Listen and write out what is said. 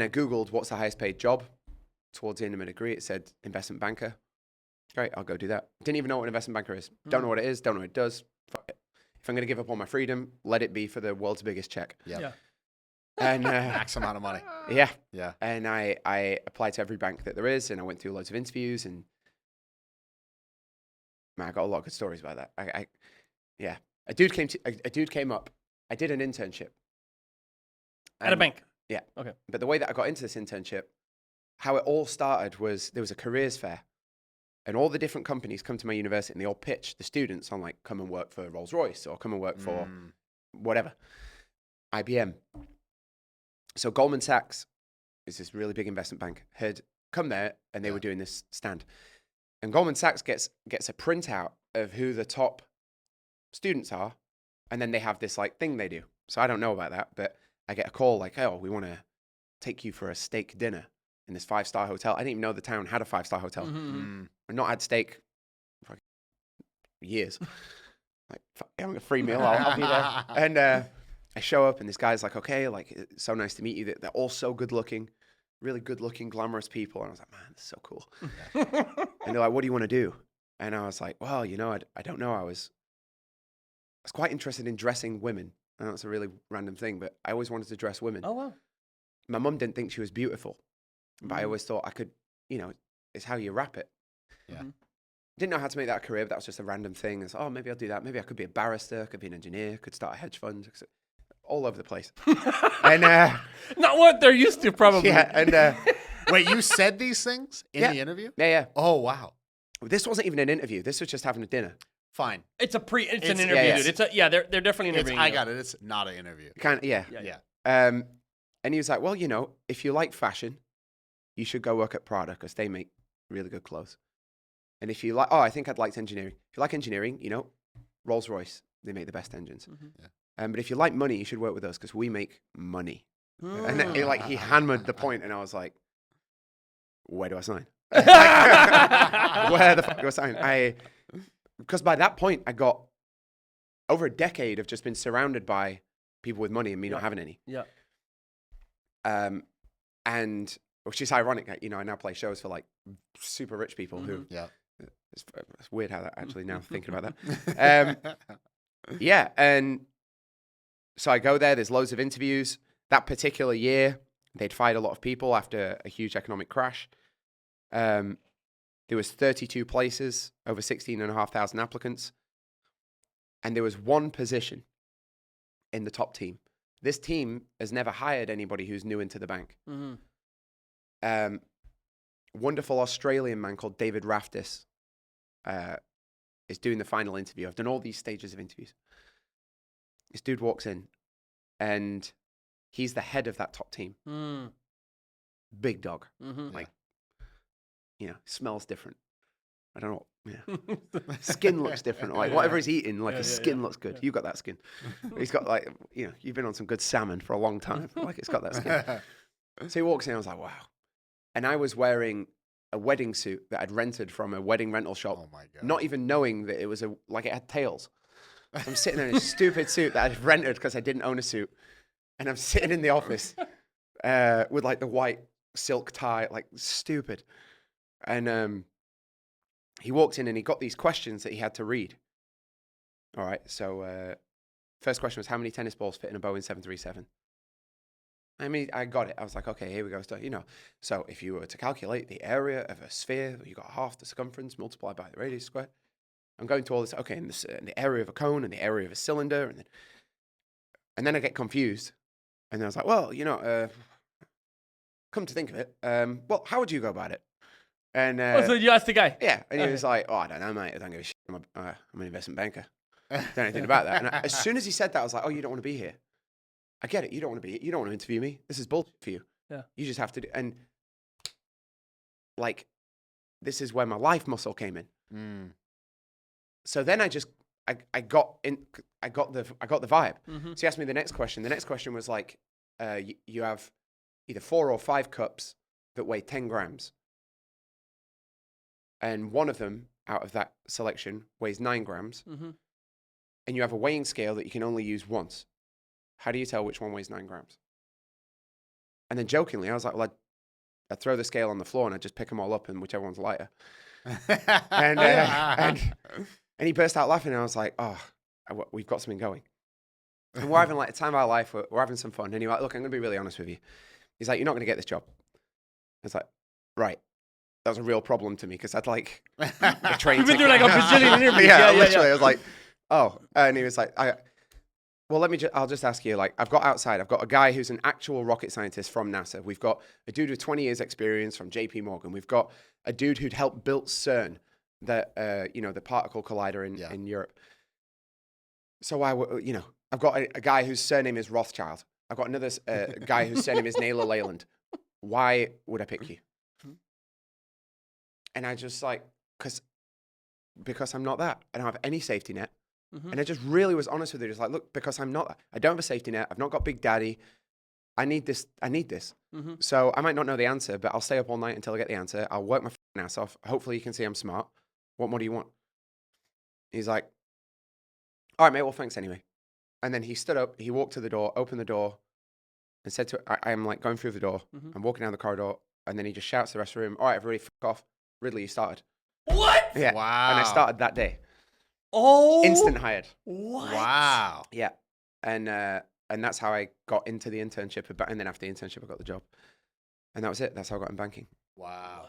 And I Googled what's the highest paid job. Towards the end of my degree, it said investment banker. Great, I'll go do that. Didn't even know what an investment banker is. Don't know what it is. Don't know what it does. Fuck it. If I'm going to give up all my freedom, let it be for the world's biggest check. Yeah. And Max amount of money. yeah. Yeah. And I applied to every bank that there is, and I went through loads of interviews, and man, I got a lot of good stories about that. Yeah. A dude came up. I did an internship. At a bank? Yeah. Okay. But the way that I got into this internship, how it all started was there was a careers fair. And all the different companies come to my university and they all pitch the students on like, come and work for Rolls-Royce or come and work for whatever, IBM. So Goldman Sachs is this really big investment bank, had come there and they were doing this stand. And Goldman Sachs gets a printout of who the top students are. And then they have this like thing they do. So I don't know about that, but I get a call like, oh, we want to take you for a steak dinner in this 5-star hotel. I didn't even know the town had a 5-star hotel. I've not had steak for years. Like, having a free meal, I'll be there. And I show up, and this guy's like, okay, like, it's so nice to meet you. They're all so good looking, really good looking, glamorous people. And I was like, man, this is so cool. And they're like, what do you want to do? And I was like, well, you know, I don't know. I was quite interested in dressing women. I know it's a really random thing, but I always wanted to dress women. Oh, wow. My mum didn't think she was beautiful, but I always thought I could, you know, it's how you wrap it. Yeah. Didn't know how to make that a career, but that was just a random thing. It's, oh, maybe I'll do that. Maybe I could be a barrister, could be an engineer, could start a hedge fund, all over the place. And not what they're used to, probably. yeah, and Wait, you said these things in the interview? yeah. Oh, wow. This wasn't even an interview. This was just having a dinner. Fine. It's an interview, yeah. dude. They're definitely interviewing. I got it. It's not an interview. Kind of, yeah. Yeah. And he was like, well, you know, if you like fashion, you should go work at Prada because they make really good clothes. And if you like, I think I'd like engineering. If you like engineering, you know, Rolls-Royce, they make the best engines. But if you like money, you should work with us because we make money. And then, he hammered the point, and I was like, where do I sign? Where the fuck do I sign? Because by that point, I got over a decade of just been surrounded by people with money and me not having any. Yeah. And which is ironic, you know, I now play shows for like super rich people who, it's weird how that actually now thinking about that. Yeah. And so I go there, there's loads of interviews. That particular year, they'd fired a lot of people after a huge economic crash. There was 32 places, over 16,500 applicants. And there was one position in the top team. This team has never hired anybody who's new into the bank. Wonderful Australian man called David Raftis is doing the final interview. I've done all these stages of interviews. This dude walks in, and he's the head of that top team. Big dog. Like, you know, smells different. I don't know. Yeah. Skin looks different. Like, whatever he's eating, like, his skin looks good. You got that skin. He's got, like, you know, you've been on some good salmon for a long time. Like, it's got that skin. So he walks in, I was like, wow. And I was wearing a wedding suit that I'd rented from a wedding rental shop. Oh, my God. Not even knowing that it was it had tails. So I'm sitting there in a stupid suit that I'd rented because I didn't own a suit. And I'm sitting in the office with, like, the white silk tie, like, stupid. And he walked in and he got these questions that he had to read. All right, so first question was, how many tennis balls fit in a Boeing 737? I mean, I got it. I was like, okay, here we go. So, you know, so if you were to calculate the area of a sphere, you got half the circumference multiplied by the radius squared. I'm going to all this, okay, in the area of a cone and the area of a cylinder. And then I get confused. And then I was like, well, you know, come to think of it, well, how would you go about it? And so you asked the guy? Yeah. And he was like, oh, I don't know, mate. I don't give a shit. I'm an investment banker. I don't know anything about that. And as soon as he said that, I was like, oh, you don't want to be here. I get it. You don't want to be here. You don't want to interview me. This is bullshit for you. Yeah. You just have to do. And this is where my life muscle came in. So then I got the vibe. So he asked me the next question. The next question was like, you have either 4 or 5 cups that weigh 10 grams. And one of them out of that selection weighs 9 grams. And you have a weighing scale that you can only use once. How do you tell which one weighs 9 grams? And then jokingly, I was like, well, I'd throw the scale on the floor and I'd just pick them all up and whichever one's lighter. And, and he burst out laughing and I was like, oh, we've got something going. And we're having like a time of our life. We're having some fun. And he's like, look, I'm going to be really honest with you. He's like, you're not going to get this job. I was like, right. That was a real problem to me because I'd like a train You've been ticket. doing like a bajillion interviews. Yeah, literally. I was like, oh. And he was like, well, I'll just ask you, like, I've got a guy who's an actual rocket scientist from NASA. We've got a dude with 20 years experience from JP Morgan. We've got a dude who'd helped build CERN, the particle collider in Europe. So I've got a guy whose surname is Rothschild. I've got another guy whose surname is Naylor Leyland. Why would I pick you? And I just like, because I'm not that. I don't have any safety net. And I just really was honest with her. Just like, look, because I'm not that. I don't have a safety net. I've not got Big Daddy. I need this. So I might not know the answer, but I'll stay up all night until I get the answer. I'll work my ass off. Hopefully you can see I'm smart. What more do you want? He's like, all right, mate, well, thanks anyway. And then he stood up, he walked to the door, opened the door, and said to her, I'm like going through the door. I'm walking down the corridor, and then he just shouts to the rest of the room, all right, everybody, fuck off. Ridley, you started. What? Yeah. Wow. And I started that day. Oh. Instant hired. What? Wow. Yeah. And that's how I got into the internship. And then after the internship, I got the job. And that was it. That's how I got in banking. Wow.